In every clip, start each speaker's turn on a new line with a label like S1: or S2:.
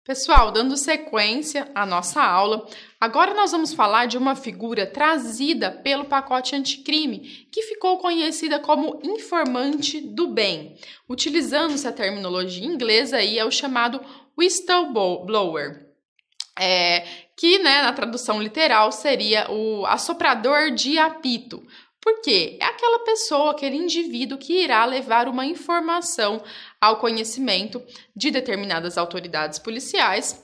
S1: Pessoal, dando sequência à nossa aula, agora nós vamos falar de uma figura trazida pelo pacote anticrime, que ficou conhecida como informante do bem. Utilizando-se a terminologia inglesa, aí é o chamado whistleblower, que na tradução literal seria o assoprador de apito. Por quê? É aquela pessoa, aquele indivíduo que irá levar uma informação ao conhecimento de determinadas autoridades policiais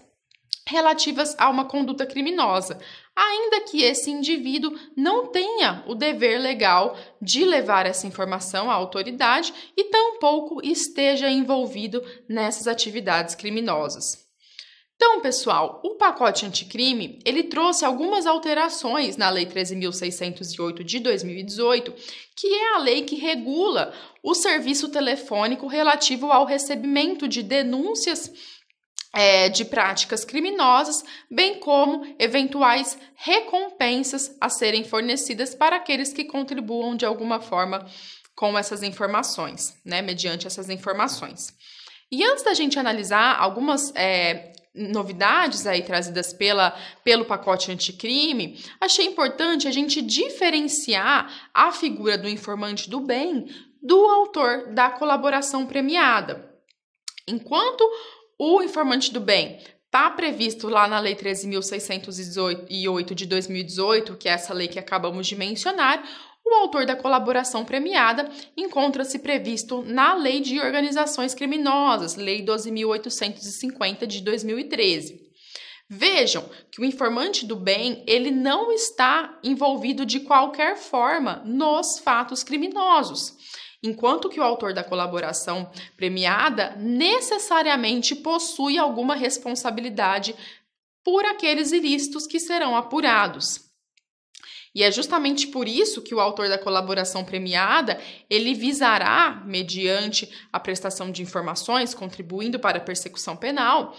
S1: relativas a uma conduta criminosa, ainda que esse indivíduo não tenha o dever legal de levar essa informação à autoridade e tampouco esteja envolvido nessas atividades criminosas. Então, pessoal, o pacote anticrime, ele trouxe algumas alterações na Lei 13.608 de 2018, que é a lei que regula o serviço telefônico relativo ao recebimento de denúncias de práticas criminosas, bem como eventuais recompensas a serem fornecidas para aqueles que contribuam de alguma forma com essas informações, mediante essas informações. E antes da gente analisar algumas novidades aí trazidas pelo pacote anticrime, achei importante a gente diferenciar a figura do informante do bem do autor da colaboração premiada. Enquanto o informante do bem está previsto lá na Lei 13.608 de 2018, que é essa lei que acabamos de mencionar, o autor da colaboração premiada encontra-se previsto na Lei de Organizações Criminosas, Lei 12.850 de 2013. Vejam que o informante do bem, ele não está envolvido de qualquer forma nos fatos criminosos, enquanto que o autor da colaboração premiada necessariamente possui alguma responsabilidade por aqueles ilícitos que serão apurados. E é justamente por isso que o autor da colaboração premiada, ele visará, mediante a prestação de informações, contribuindo para a persecução penal,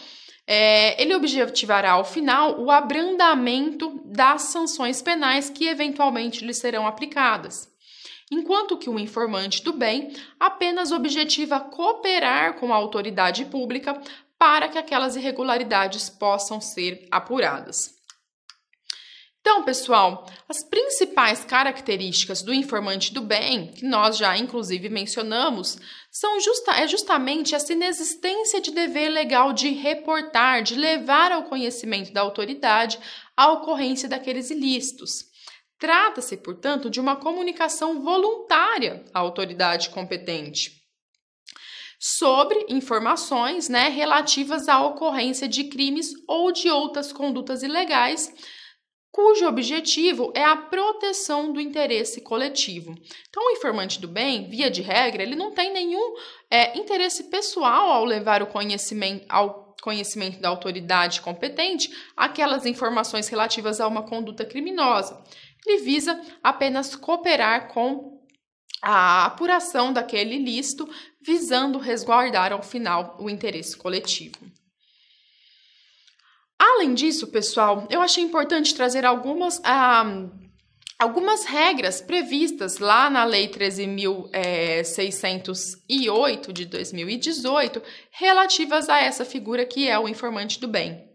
S1: ele objetivará, ao final, o abrandamento das sanções penais que eventualmente lhe serão aplicadas. Enquanto que o informante do bem apenas objetiva cooperar com a autoridade pública para que aquelas irregularidades possam ser apuradas. Então, pessoal, as principais características do informante do bem, que nós já inclusive mencionamos, é justamente essa inexistência de dever legal de reportar, de levar ao conhecimento da autoridade a ocorrência daqueles ilícitos. Trata-se, portanto, de uma comunicação voluntária à autoridade competente sobre informações relativas à ocorrência de crimes ou de outras condutas ilegais, cujo objetivo é a proteção do interesse coletivo. Então, o informante do bem, via de regra, ele não tem nenhum interesse pessoal ao levar ao conhecimento da autoridade competente aquelas informações relativas a uma conduta criminosa. Ele visa apenas cooperar com a apuração daquele ilícito, visando resguardar, ao final, o interesse coletivo. Além disso, pessoal, eu achei importante trazer algumas regras previstas lá na Lei 13.608 de 2018, relativas a essa figura que é o informante do bem.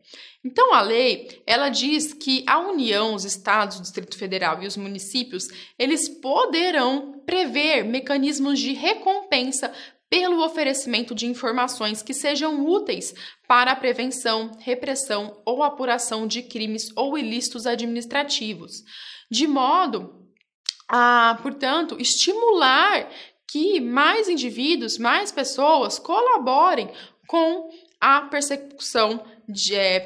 S1: Então, a lei, ela diz que a União, os estados, o Distrito Federal e os municípios, eles poderão prever mecanismos de recompensa pelo oferecimento de informações que sejam úteis para a prevenção, repressão ou apuração de crimes ou ilícitos administrativos, de modo a, portanto, estimular que mais indivíduos, mais pessoas colaborem com a persecução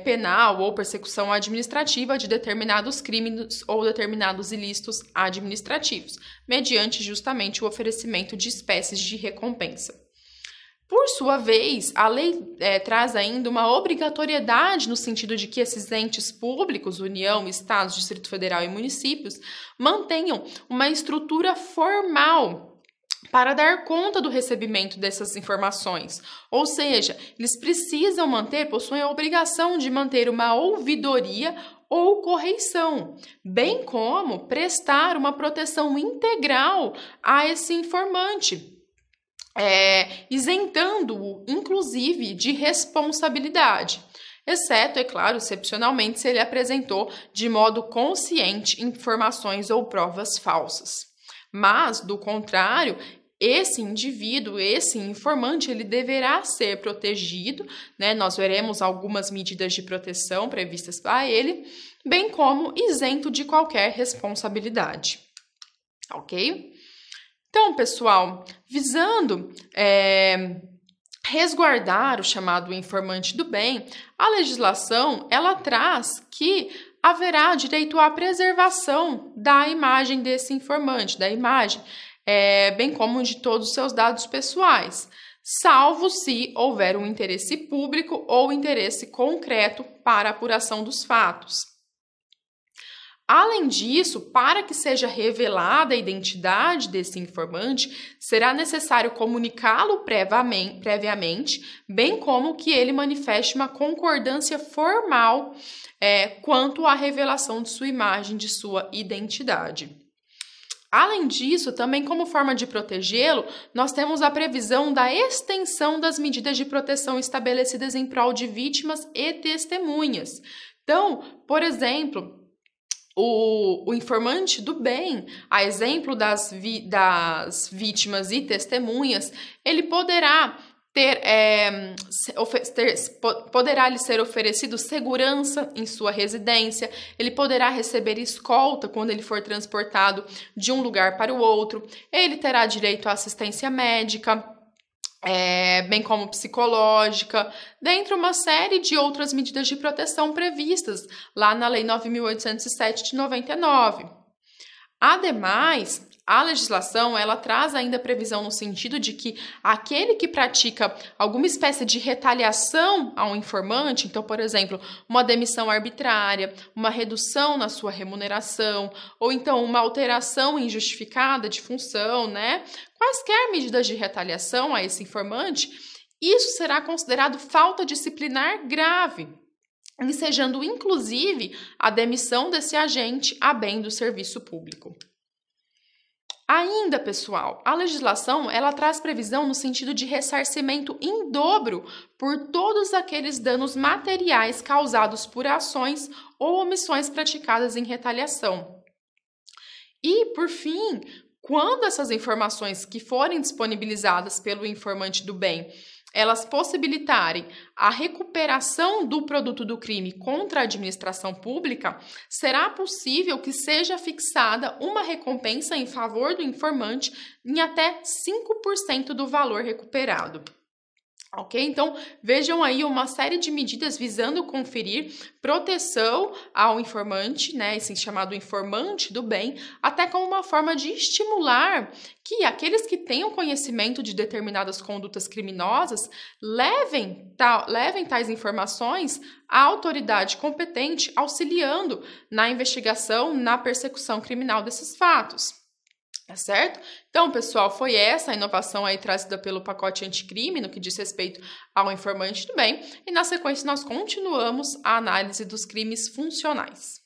S1: penal ou persecução administrativa de determinados crimes ou determinados ilícitos administrativos, mediante justamente o oferecimento de espécies de recompensa. Por sua vez, a lei traz ainda uma obrigatoriedade no sentido de que esses entes públicos, União, Estados, Distrito Federal e municípios, mantenham uma estrutura formal para dar conta do recebimento dessas informações. Ou seja, eles precisam possuem a obrigação de manter uma ouvidoria ou correição, bem como prestar uma proteção integral a esse informante, isentando-o, inclusive, de responsabilidade. exceto, é claro, excepcionalmente, se ele apresentou de modo consciente informações ou provas falsas. Mas, do contrário, esse indivíduo, esse informante, ele deverá ser protegido, né? Nós veremos algumas medidas de proteção previstas para ele, bem como isento de qualquer responsabilidade. Ok? Então, pessoal, visando resguardar o chamado informante do bem, a legislação, ela traz que haverá direito à preservação da imagem desse informante, da imagem, bem como de todos os seus dados pessoais, salvo se houver um interesse público ou interesse concreto para a apuração dos fatos. Além disso, para que seja revelada a identidade desse informante, será necessário comunicá-lo previamente, bem como que ele manifeste uma concordância formal quanto à revelação de sua imagem, de sua identidade. Além disso, também como forma de protegê-lo, nós temos a previsão da extensão das medidas de proteção estabelecidas em prol de vítimas e testemunhas. Então, por exemplo, o informante do bem, a exemplo das vítimas e testemunhas, ele poderá poderá lhe ser oferecido segurança em sua residência, ele poderá receber escolta quando ele for transportado de um lugar para o outro, ele terá direito à assistência médica, bem como psicológica, dentre uma série de outras medidas de proteção previstas lá na Lei 9.807 de 99. Ademais, a legislação, ela traz ainda previsão no sentido de que aquele que pratica alguma espécie de retaliação a um informante, então, por exemplo, uma demissão arbitrária, uma redução na sua remuneração, ou então uma alteração injustificada de função, né? Quaisquer medidas de retaliação a esse informante, isso será considerado falta disciplinar grave, ensejando inclusive a demissão desse agente a bem do serviço público. Ainda, pessoal, a legislação, ela traz previsão no sentido de ressarcimento em dobro por todos aqueles danos materiais causados por ações ou omissões praticadas em retaliação. E, por fim, quando essas informações que forem disponibilizadas pelo informante do bem, elas possibilitarem a recuperação do produto do crime contra a administração pública, será possível que seja fixada uma recompensa em favor do informante em até 5% do valor recuperado. Ok? Então, vejam aí uma série de medidas visando conferir proteção ao informante, né, esse chamado informante do bem, até como uma forma de estimular que aqueles que tenham conhecimento de determinadas condutas criminosas levem tais informações à autoridade competente, auxiliando na investigação, na persecução criminal desses fatos. Tá certo? Então, pessoal, foi essa a inovação aí trazida pelo pacote anticrime no que diz respeito ao informante do bem. E na sequência nós continuamos a análise dos crimes funcionais.